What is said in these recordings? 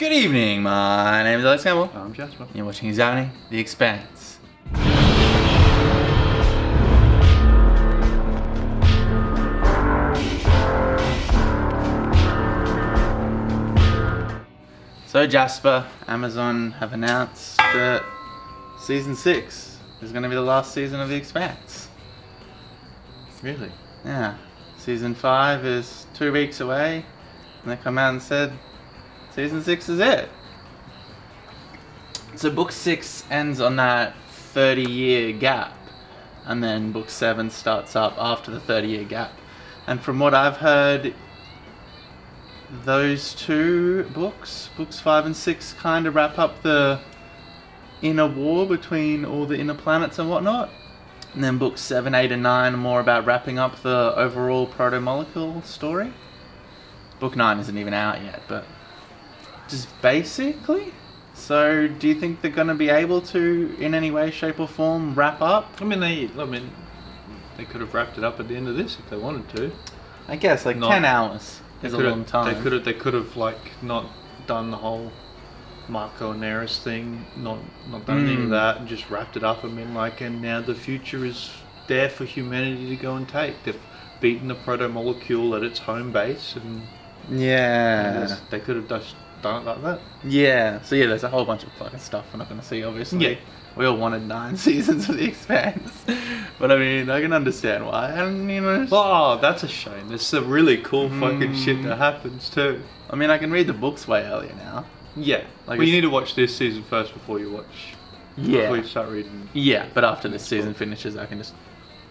Good evening, my name is Alex Campbell. I'm Jasper. You're watching Examining the Expanse. So Jasper, Amazon have announced that Season 6 is going to be the last season of the Expanse. Really? Yeah. Season 5 is 2 weeks away, and they come out and said Season 6 is it. So Book 6 ends on that 30-year gap, and then Book 7 starts up after the 30-year gap. And from what I've heard, those two books, Books 5 and 6, kind of wrap up the inner war between all the inner planets and whatnot. And then Books 7, 8, and 9 are more about wrapping up the overall proto-molecule story. Book 9 isn't even out yet, but just basically. So, do you think they're going to be able to, in any way, shape, or form, wrap up? I mean, they could have wrapped it up at the end of this if they wanted to. I guess, like, 10 hours is a long time. They could have like not done the whole Marco and Eris thing, not done any of that, and just wrapped it up and been like, and now the future is there for humanity to go and take. They've beaten the proto-molecule at its home base, and yeah, they could have just done it like that. Yeah, so yeah, there's a whole bunch of fucking stuff we're not going to see, obviously. Yeah. We all wanted 9 seasons of The Expanse. But I mean, I can understand why. And, you know... Oh, that's a shame. There's some really cool fucking shit that happens too. I mean, I can read the books way earlier now. Yeah. Like, well, you need to watch this season first before you before you start reading. Yeah, but after this season finishes, I can just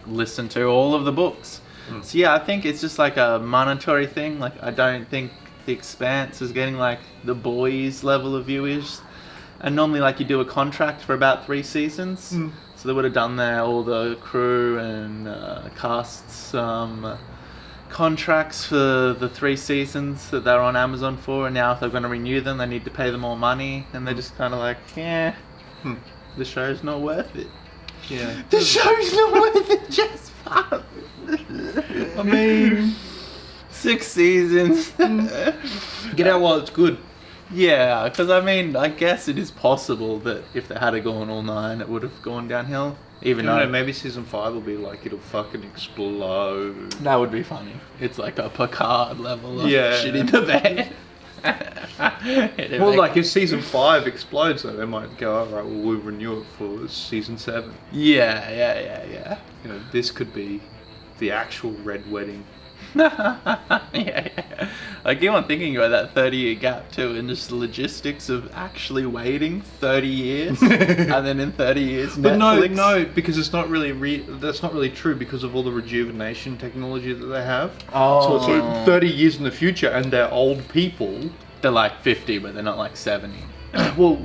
listen to all of the books. So yeah, I think it's just like a monetary thing. Like, I don't think The Expanse is getting like the boys level of viewers. And normally, like, you do a contract for about 3 seasons. So they would have done all the crew and casts contracts for the 3 seasons that they're on Amazon for. And now if they're going to renew them, they need to pay them more money. And they're just kind of like, yeah, the show's not worth it. Yeah. The show's not worth it, Jasper. I mean, 6 seasons. get out while it's good. Yeah, because I mean, I guess it is possible that if they had gone all 9, it would have gone downhill. Even though maybe season 5 will be like, it'll fucking explode. That would be funny. It's like a Picard level of Yeah. shit in the bed. Well, like if season 5 explodes, though, they might go, all right, well, we'll renew it for season 7. Yeah. You know, this could be the actual Red Wedding. yeah. I keep on thinking about that 30-year gap too, and just the logistics of actually waiting 30 years, and then in 30 years, But Netflix. no, because it's not really that's not really true because of all the rejuvenation technology that they have. Oh. So 30 years in the future, and they're old people. They're like 50, but they're not like 70. Well,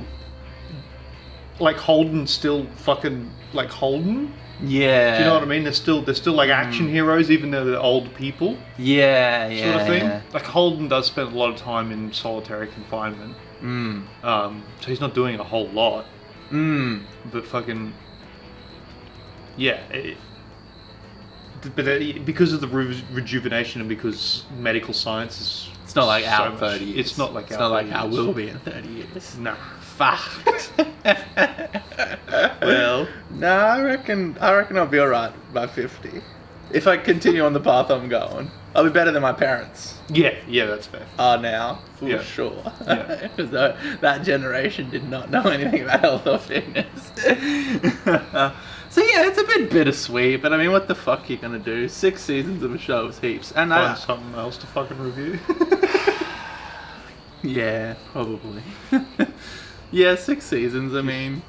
like Holden's still fucking like Holden. Yeah. Do you know what I mean? They're still like action heroes, even though they're old people. Yeah. Sort of thing. Yeah. Like Holden does spend a lot of time in solitary confinement. So he's not doing a whole lot. But fucking yeah. Because of the rejuvenation and because medical science is, It's not like so our much- 30 years. It's not like it's our not like 30 how years. we'll be in 30 years. Nah. Fuck. Well, no, I reckon I'll be alright by 50. If I continue on the path I'm going, I'll be better than my parents Yeah, that's fair. are now, for sure. Yeah. Because that generation did not know anything about health or fitness. So yeah, it's a bit bittersweet, but I mean, what the fuck are you gonna do? 6 seasons of a show is heaps. And Find something else to fucking review. yeah, probably. Yeah, 6 seasons, I mean,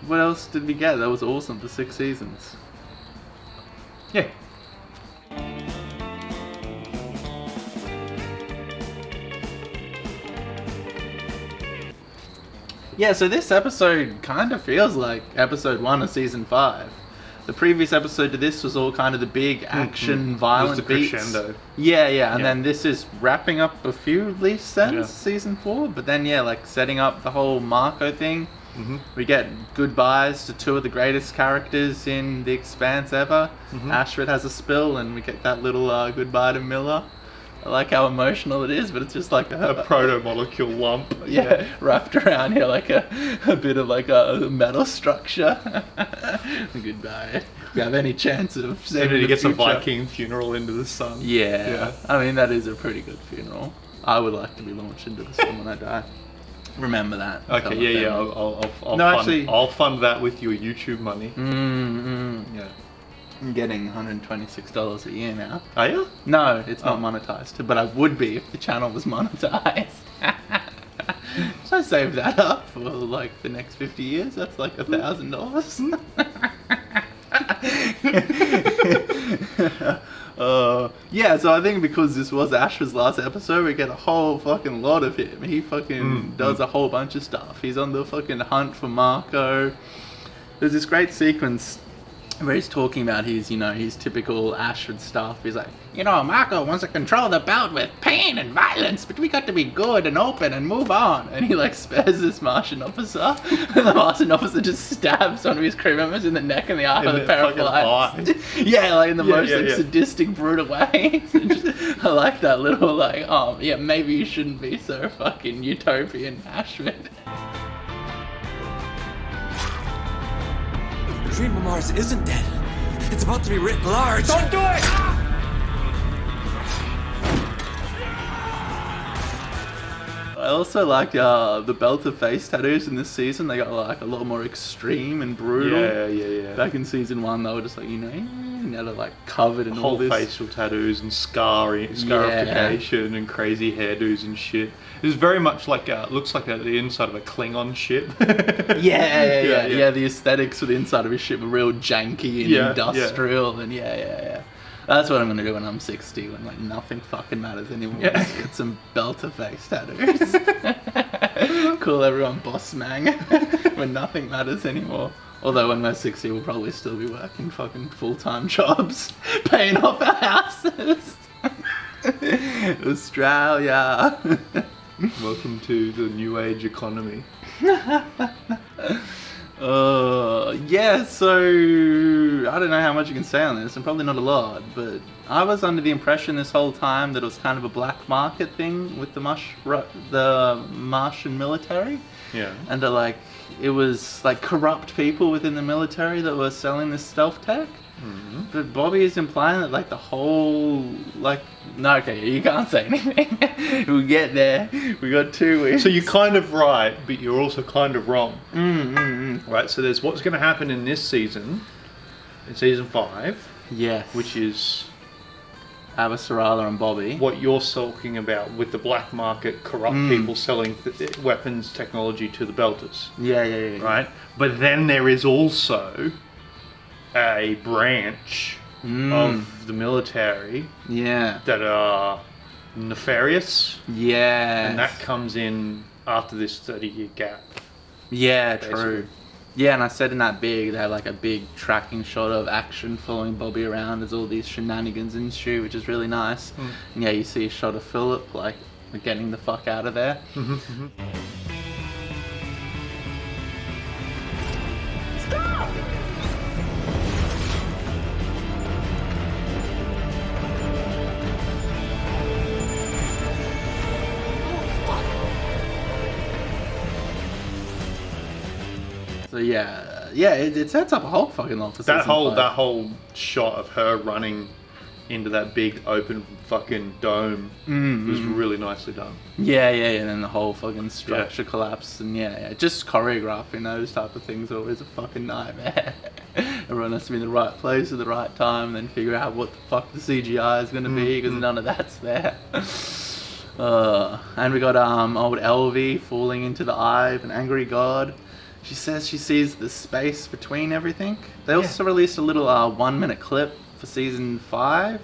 what else did we get? That was awesome for 6 seasons. Yeah. Yeah, so this episode kind of feels like episode 1 of season 5. The previous episode to this was all kind of the big action, violent It was the beats. crescendo. Yeah, and then this is wrapping up a few loose ends, Yeah. season 4. But then, yeah, like setting up the whole Marco thing. We get goodbyes to 2 of the greatest characters in The Expanse ever. Ashford has a spill, and we get that little goodbye to Miller. I like how emotional it is, but it's just like A proto-molecule lump. yeah, wrapped around here like a bit of like a metal structure. Goodbye. If you have any chance of So saving he the gets a future. Viking funeral into the sun. Yeah. I mean, that is a pretty good funeral. I would like to be launched into the sun when I die. Remember that. Tell Okay, my yeah. family. I'll fund that with your YouTube money. Yeah. I'm getting $126 a year now. Are you? No, it's not Oh. monetized, but I would be if the channel was monetized. So I saved that up for like the next 50 years. That's like $1,000. Yeah, so I think because this was Ashford's last episode, we get a whole fucking lot of him. He fucking does a whole bunch of stuff. He's on the fucking hunt for Marco. There's this great sequence where he's talking about his typical Ashford stuff. He's like, Marco wants to control the belt with pain and violence, but we got to be good and open and move on. And he like spares this Martian officer, and the Martian officer just stabs one of his crew members in the neck and the eye with a pair of lights. Yeah, like in the most sadistic, brutal way. I like that little like, maybe you shouldn't be so fucking utopian, Ashford. The dream of Mars isn't dead. It's about to be writ large. Don't do it! I also like the belt of face tattoos in this season. They got like a lot more extreme and brutal. Yeah. Back in season 1, they were just like, now they're like covered in all Whole this. facial tattoos and scarification and crazy hairdos and shit. It's very much like looks like the inside of a Klingon ship. Yeah. The aesthetics for the inside of his ship are real janky and industrial and yeah. That's what I'm gonna do when I'm 60, when like nothing fucking matters anymore. Yeah. Just get some belt of face tattoos. Call everyone boss mang when nothing matters anymore. Although when we're 60, we'll probably still be working fucking full-time jobs, paying off our houses. Australia. Welcome to the new age economy. So I don't know how much you can say on this, and probably not a lot, but I was under the impression this whole time that it was kind of a black market thing with the Martian military. Yeah. And it was like corrupt people within the military that were selling this stealth tech. Mm-hmm. But Bobby is implying that like the whole no, okay, you can't say anything. We'll get there. We got 2 weeks. So you're kind of right, but you're also kind of wrong. Mm. Right, so there's what's going to happen in this season, in season 5, Yes. which is Avasarala and Bobby. what you're talking about with the black market, corrupt people selling weapons technology to the Belters. Yeah. Right? But then there is also a branch of the military Yeah. that are nefarious, Yeah. and that comes in after this 30-year gap. Yeah, basically. true. Yeah, and I said in that they have like a big tracking shot of action following Bobby around as all these shenanigans ensue, which is really nice. And yeah, you see a shot of Philip like getting the fuck out of there. So it sets up a whole fucking lot for That season 5. whole shot of her running into that big open fucking dome was really nicely done. Yeah, and then the whole fucking structure collapse, and just choreographing those type of things are always a fucking nightmare. Everyone has to be in the right place at the right time, and then figure out what the fuck the CGI is going to be, because none of that's there. And we got old Elvie falling into the eye of an angry god. She says she sees the space between everything. They also released a little 1-minute clip for season 5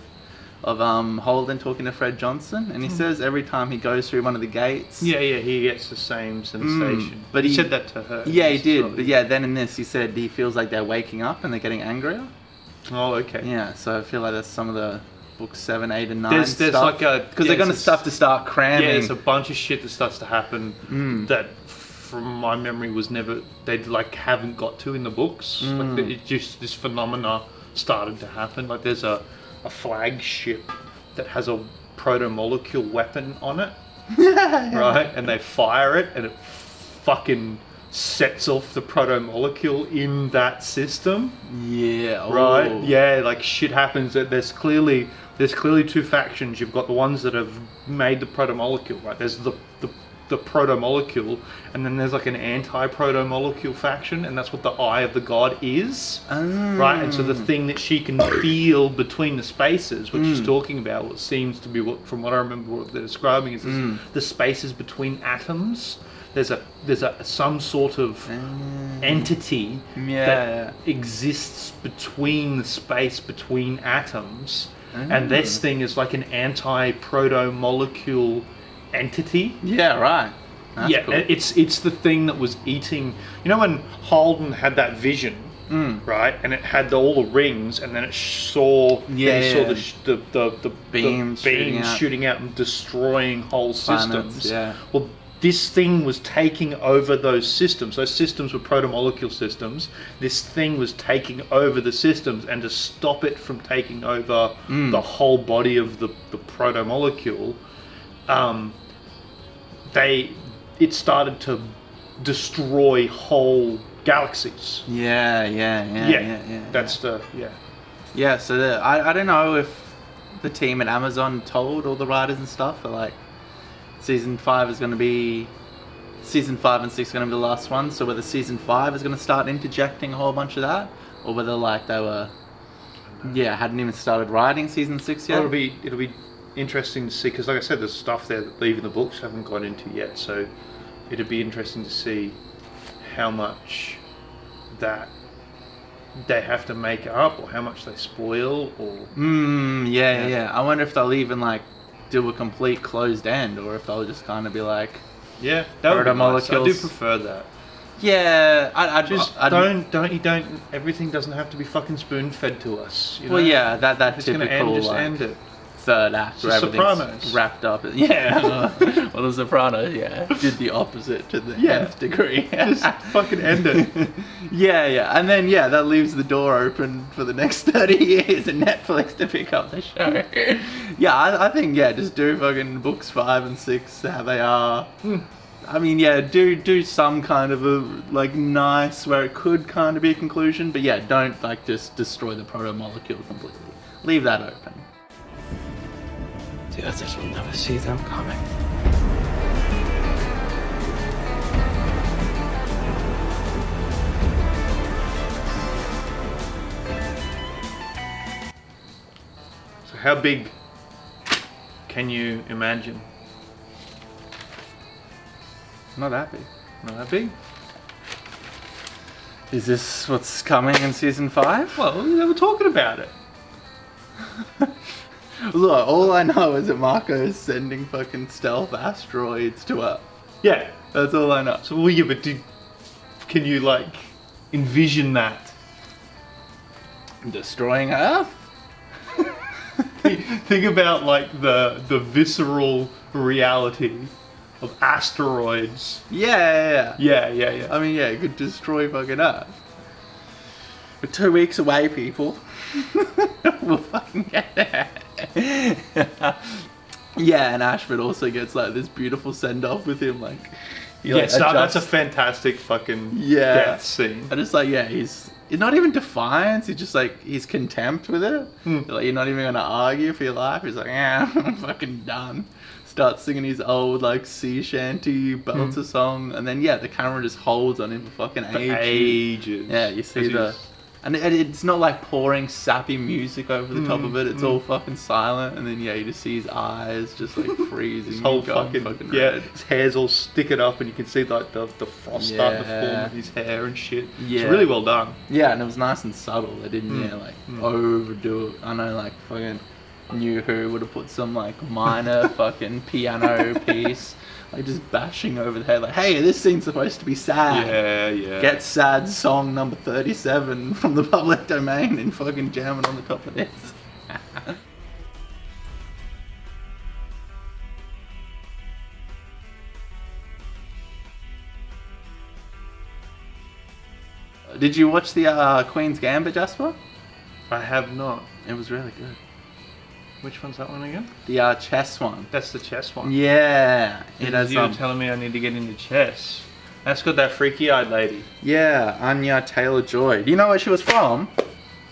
of Holden talking to Fred Johnson, and he says every time he goes through one of the gates. Yeah, he gets the same sensation. But he said that to her. Yeah, he did. But then in this, he said he feels like they're waking up and they're getting angrier. Oh, okay. Yeah, so I feel like that's some of the book 7, 8, and 9 There's stuff. Because they're going to stuff to start cramming. Yeah, there's a bunch of shit that starts to happen that, from my memory, was never haven't got to in the books. It just this phenomena started to happen. Like there's a flagship that has a proto-molecule weapon on it, Yeah. right? And they fire it, and it fucking sets off the proto-molecule in that system, Yeah. right? oh. Yeah, like shit happens. That there's clearly two factions. You've got the ones that have made the proto-molecule, right? There's the proto-molecule, and then there's like an anti-proto-molecule faction, and that's what the eye of the god is, right? And so the thing that she can feel between the spaces, what she's talking about, what seems to be, from what I remember what they're describing, is the spaces between atoms. There's some sort of entity that exists between the space between atoms, and this thing is like an anti-proto-molecule entity. Yeah, right. That's Yeah, cool. it's the thing that was eating. You know when Holden had that vision, right? And it had all the rings, and then it saw the Beams shooting out and destroying whole Planets, systems. yeah. Well, this thing was taking over those systems. Those systems were proto-molecule systems. This thing was taking over the systems, and to stop it from taking over the whole body of the proto-molecule, it started to destroy whole galaxies. Yeah. That's Yeah, so I don't know if the team at Amazon told all the writers and stuff, but like season 5 and 6 are going to be the last one, so whether season 5 is going to start interjecting a whole bunch of that, or whether like they were hadn't even started writing season 6 yet. Well, it'll be interesting to see, because like I said, there's stuff there that even the books haven't gone into yet, so it'd be interesting to see how much that they have to make up, or how much they spoil, or Yeah. I wonder if they'll even like do a complete closed end, or if they'll just kind of be like, that would be nice. I do Proto-molecules. prefer that. I Don't everything doesn't have to be fucking spoon fed to us, you know? Well, yeah, that If it's gonna typical end, just like, end it. third act It's where the everything's Sopranos. wrapped up. Yeah, well, the Sopranos, did the opposite to the nth degree. Just fucking end it. Yeah, and then that leaves the door open for the next 30 years and Netflix to pick up the show. I think just do fucking books 5 and 6 how they are. I mean, do some kind of a like nice where it could kind of be a conclusion, but don't like just destroy the proto-molecule completely. Leave that open. The others will never see them coming. So how big can you imagine? Not that big. Not that big? Is this what's coming in season 5? Well, they were talking about it. Look, all I know is that Marco is sending fucking stealth asteroids to Earth. Yeah. That's all I know. So, well, yeah, but can you, like, envision that? Destroying Earth? Think about, like, the visceral reality of asteroids. Yeah. Yeah. I mean, it could destroy fucking Earth. We're 2 weeks away, people. We'll fucking get there. And Ashford also gets like this beautiful send off with him, like That's a fantastic fucking death scene. And it's like he's not even defiance, he's just like he's contempt with it. Like you're not even gonna argue for your life. He's like, I'm fucking done. Starts singing his old like sea shanty belter song, and then the camera just holds on him for fucking ages. You see and it's not like pouring sappy music over the top of it. It's all fucking silent, and then you just see his eyes just like freezing. His whole fucking red. His hair's all sticking up, and you can see like the frost starting to form in his hair and shit. It's really well done. Yeah, and it was nice and subtle. They didn't overdo it. I know like fucking New Who would have put some like minor fucking piano piece. Like just bashing over the head, like, hey, this scene's supposed to be sad. Yeah. Get sad song number 37 from the public domain and fucking jam it on the top of this. Did you watch the Queen's Gambit, Jasper? I have not. It was really good. Which one's that one again? The chess one. That's the chess one. Yeah. It has You were telling me I need to get into chess. That's got that freaky-eyed lady. Yeah, Anya Taylor-Joy. Do you know where she was from?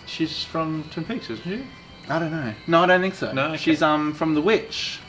She's from Twin Peaks, isn't she? I don't know. No, I don't think so. No, okay. She's from The Witch.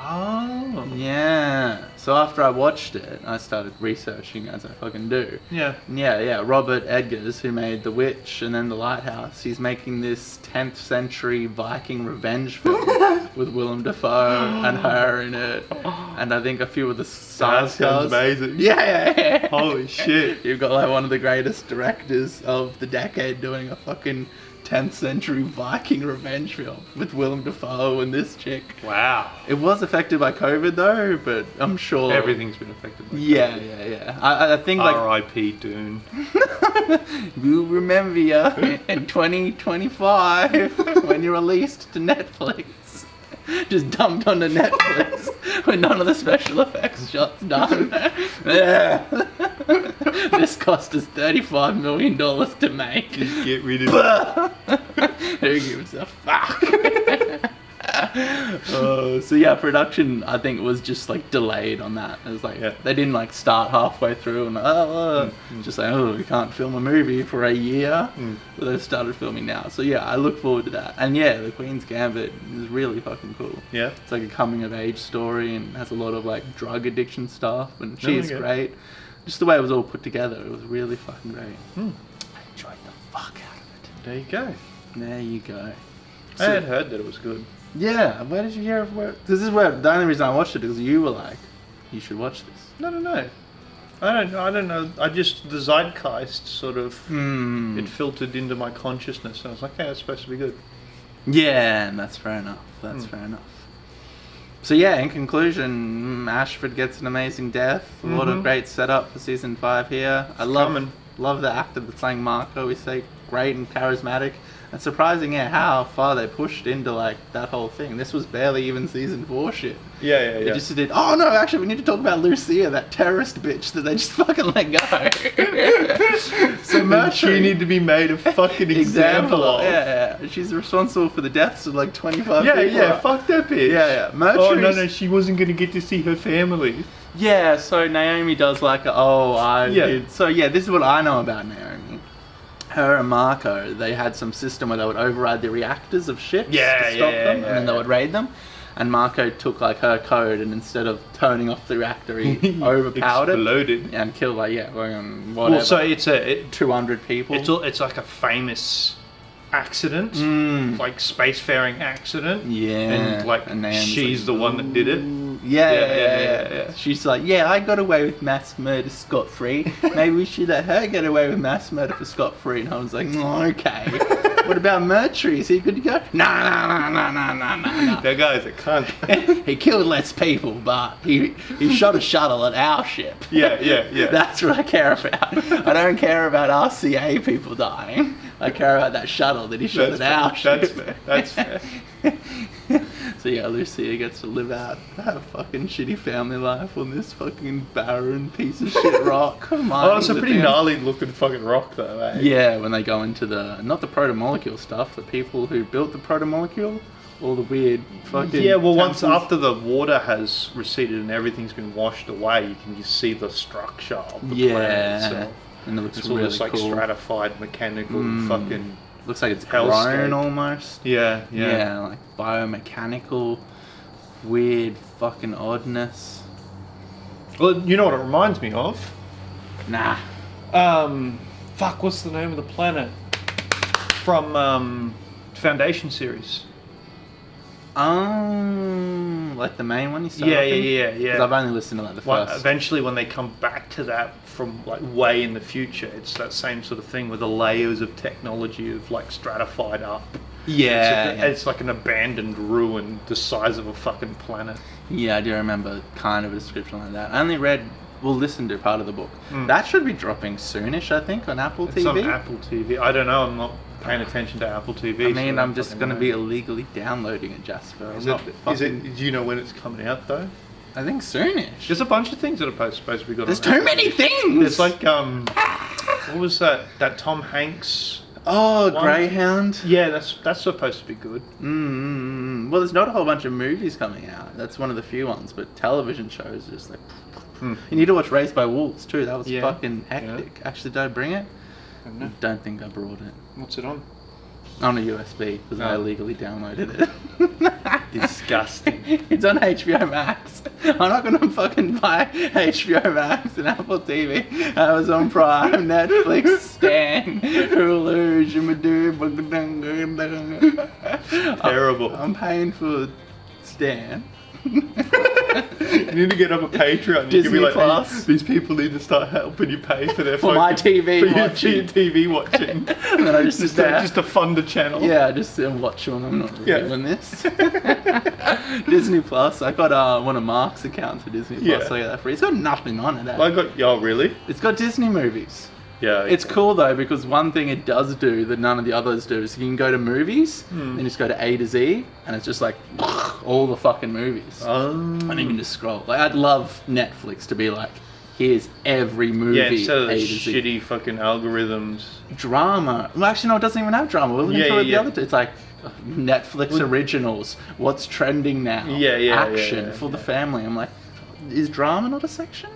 Oh. Yeah. So after I watched it, I started researching as I fucking do. Yeah. Yeah. Robert Eggers, who made The Witch and then The Lighthouse, he's making this 10th century Viking revenge film with Willem Dafoe and her in it, and I think a few of the side stars. amazing. Yeah. Holy shit. You've got like one of the greatest directors of the decade doing a fucking 10th century Viking revenge film with Willem Dafoe and this chick. Wow. It was affected by COVID though, but I'm sure Everything's been affected by Yeah. COVID. I think like R.I.P. Dune. we'll remember you in 2025 when you're released to Netflix. Just dumped onto Netflix with none of the special effects shots done. Yeah. This cost us $35 million to make. Just get rid of it. Who gives a fuck? So yeah, production I think was just like delayed on that. It was like they didn't like start halfway through and just like we can't film a movie for a year. But they started filming now. So yeah, I look forward to that. And yeah, The Queen's Gambit is really fucking cool. Yeah. It's like a coming of age story and has a lot of like drug addiction stuff and she's great. Just the way it was all put together, it was really fucking great. I enjoyed the fuck out of it. There you go. There you go. I had heard that it was good. Yeah, where did you hear of where? This is where the only reason I watched it is you were like, you should watch this. No. I don't know. I just the zeitgeist sort of it filtered into my consciousness, and I was like, "Hey, that's supposed to be good." Yeah, and that's fair enough. Fair enough. So yeah, in conclusion, Ashford gets an amazing death. A lot of great setup for season 5 here. I love the actor that's playing Marco. He's like great and charismatic. And surprising, how far they pushed into like that whole thing. This was barely even season 4 shit. Yeah. They just did. Oh no, actually, we need to talk about Lucia, that terrorist bitch that they just fucking let go. So much. She need to be made a fucking example of. Yeah. She's responsible for the deaths of like 25 people. Yeah. Fuck that bitch. Yeah. Oh no, she wasn't gonna get to see her family. Yeah. So Naomi does like, did. So yeah, this is what I know about Naomi. Her and Marco, they had some system where they would override the reactors of ships to stop them, and then they would raid them. And Marco took like her code, and instead of turning off the reactor, he overpowered Exploded. and killed like whatever. Well, so it's 200 people. It's like a famous accident, like spacefaring accident. Yeah, and she's the one that did it. Yeah. She's like, I got away with mass murder scot-free. Maybe we should let her get away with mass murder for scot-free. And I was like, okay. What about Mercury? Is he good to go? No. That guy's a cunt. He killed less people, but he shot a shuttle at our ship. Yeah. That's what I care about. I don't care about RCA people dying. I care about that shuttle that he shot at our ship. That's fair. So yeah, Lucia gets to live out that fucking shitty family life on this fucking barren piece of shit rock. Oh, it's a pretty gnarly looking fucking rock though, eh? Yeah, when they go into not the proto-molecule stuff, the people who built the proto-molecule, all the weird fucking... Yeah, well once after the water has receded and everything's been washed away, you can just see the structure of the planet itself. And it looks it's really all this like cool. Stratified mechanical fucking... Looks like it's hellscape. grown almost. Yeah. Yeah, like biomechanical, weird fucking oddness. Well, you know what it reminds me of? Nah. Fuck, what's the name of the planet? From Foundation series. Like the main one you started off in? Yeah. Because I've only listened to like the first. Eventually, when they come back to that from like way in the future, it's that same sort of thing with the layers of technology of like stratified up. It's like an abandoned ruin the size of a fucking planet. Yeah, I do remember kind of a description like that. I only listened to part of the book. That should be dropping soonish, I think, on Apple TV. It's on Apple TV. I don't know, I'm not paying attention to Apple TV. I mean, I'm just going to be illegally downloading it, Jasper. Do you know when it's coming out though? I think soonish. There's a bunch of things that are supposed to be good. There's too many things! There's like, what was that Tom Hanks... Oh, one? Greyhound? Yeah, that's supposed to be good. Well, there's not a whole bunch of movies coming out. That's one of the few ones. But television shows are just like... You need to watch Raised by Wolves too. That was fucking hectic. Actually, did I bring it? I don't think I brought it. What's it on? On a USB, because I illegally downloaded it. Disgusting. It's on HBO Max. I'm not gonna fucking buy HBO Max and Apple TV, Amazon Prime, Netflix, Stan, Hulu, Terrible. I'm paying for Stan. You need to get up a Patreon. You can be like, Plus. these people need to start helping you pay for their For my TV for your watching. TV watching. And then I just sit there. just to fund the channel. Yeah, I just watch them. I'm not reviewing this. Disney Plus. I got one of Mark's accounts for Disney Plus. So I got that free. It's got nothing on it. Oh, really? It's got Disney movies. Yeah. It's cool though, because one thing it does do that none of the others do is you can go to movies and just go to A to Z, and it's just like all the fucking movies. And you can just scroll. Like, I'd love Netflix to be like, here's every movie. Yeah, instead of A the to Z. shitty fucking algorithms. Drama. Well, actually, no, it doesn't even have drama. We're looking for the other two. It's like Netflix originals. What's trending now? Action for the family. I'm like, is drama not a section?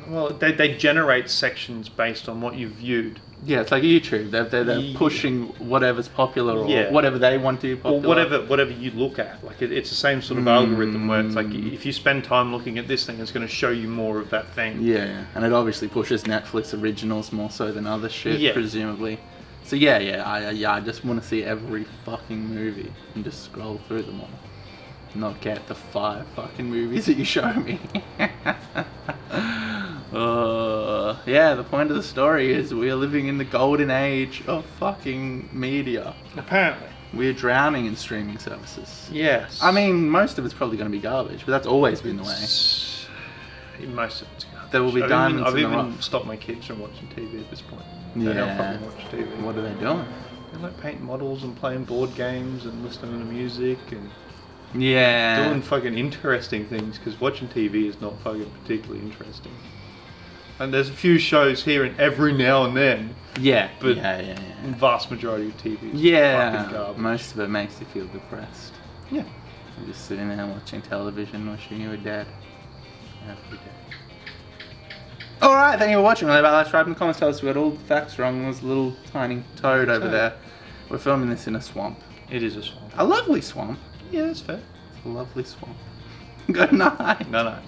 Well, they generate sections based on what you've viewed. Yeah, it's like YouTube. They're pushing whatever's popular or whatever they want to be popular. Or whatever you look at. Like it's the same sort of algorithm where it's like if you spend time looking at this thing, it's going to show you more of that thing. Yeah, and it obviously pushes Netflix originals more so than other shit, presumably. So I just want to see every fucking movie and just scroll through them all. Not get the 5 fucking movies that you show me. The point of the story is we are living in the golden age of fucking media. Apparently. We're drowning in streaming services. Yes. I mean, most of it's probably going to be garbage, but that's always been the way. Most of it's garbage. There will be diamonds I've in the even rough. stopped my kids from watching TV at this point. They don't fucking watch TV. What are they doing? They're like painting models and playing board games and listening to music and doing fucking interesting things, because watching TV is not fucking particularly interesting. And there's a few shows here and every now and then. But the vast majority of TV is fucking garbage. Most of it makes you feel depressed. Yeah. You're just sitting there watching television, wishing you were dead. Every day. Alright, thank you for watching. Let's write in the comments, tell us if we got all the facts wrong. There's a little tiny toad over there. We're filming this in a swamp. It is a swamp. A lovely swamp. Yeah, that's fair. It's a lovely swamp. Good night. Good night.